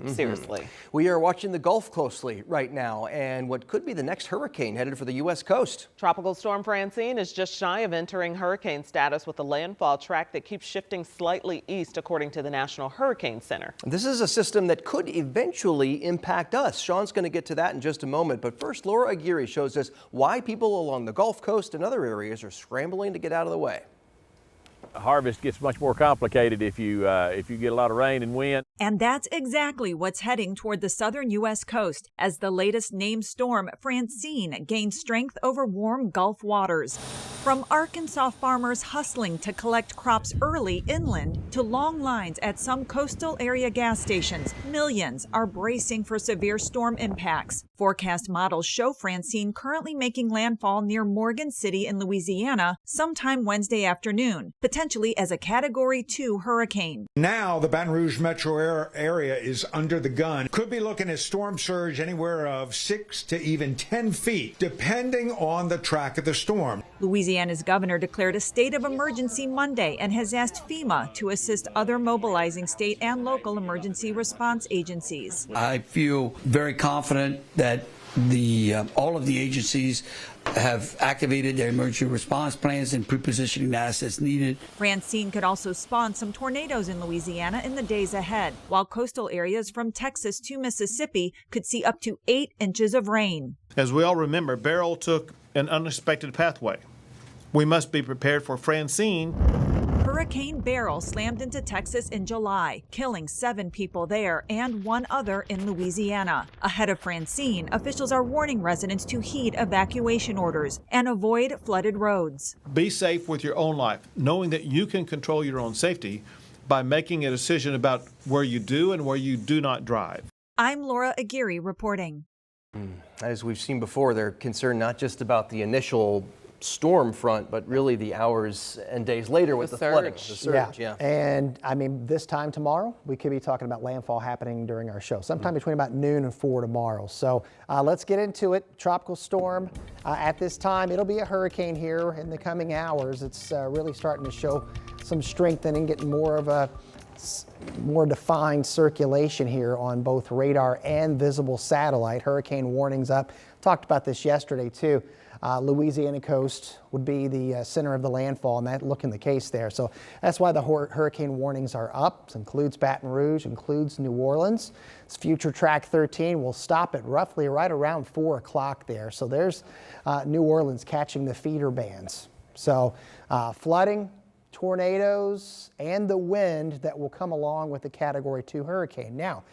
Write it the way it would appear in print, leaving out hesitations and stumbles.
Seriously. We are watching the Gulf closely right now and what could be the next hurricane headed for the U.S. coast. Tropical Storm Francine is just shy of entering hurricane status with a landfall track that keeps shifting slightly east, according to the National Hurricane Center. This is a system that could eventually impact us. Sean's going to get to that in just a moment. But first, Laura Aguirre shows us why people along the Gulf Coast and other areas are scrambling to get out of the way. Harvest gets much more complicated if you get a lot of rain and wind. And that's exactly what's heading toward the southern U.S. coast as the latest named storm, Francine, gains strength over warm Gulf waters. From Arkansas farmers hustling to collect crops early inland to long lines at some coastal area gas stations, millions are bracing for severe storm impacts. Forecast models show Francine currently making landfall near Morgan City in Louisiana sometime Wednesday afternoon, potentially as a Category 2 hurricane. Now the Baton Rouge metro area is under the gun. Could be looking at storm surge anywhere of 6 to even 10 feet, depending on the track of the storm. Louisiana's governor declared a state of emergency Monday and has asked FEMA to assist other mobilizing state and local emergency response agencies. I feel very confident that all of the agencies have activated their emergency response plans and pre-positioning the assets needed. Francine could also spawn some tornadoes in Louisiana in the days ahead, while coastal areas from Texas to Mississippi could see up to 8 inches of rain. As we all remember, Beryl took an unexpected pathway. We must be prepared for Francine. Hurricane Beryl slammed into Texas in July, killing 7 people there and 1 other in Louisiana. Ahead of Francine, officials are warning residents to heed evacuation orders and avoid flooded roads. Be safe with your own life, knowing that you can control your own safety by making a decision about where you do and where you do not drive. I'm Laura Aguirre reporting. As we've seen before, they're concerned not just about the initial storm front, but really the hours and days later with the flooding. The surge, yeah. And I mean, this time tomorrow, we could be talking about landfall happening during our show, sometime between about noon and 4 tomorrow. So let's get into it. Tropical storm at this time. It'll be a hurricane here in the coming hours. It's really starting to show some strengthening, getting more of a more defined circulation here on both radar and visible satellite. Hurricane warnings up. Talked about this yesterday too. Louisiana coast would be the center of the landfall, and that looking the case there. So that's why the hurricane warnings are up. This includes Baton Rouge, includes New Orleans. It's future track 13 will stop at roughly right around 4 o'clock there. So there's New Orleans catching the feeder bands. So flooding, tornadoes, and the wind that will come along with the Category 2 hurricane. Now,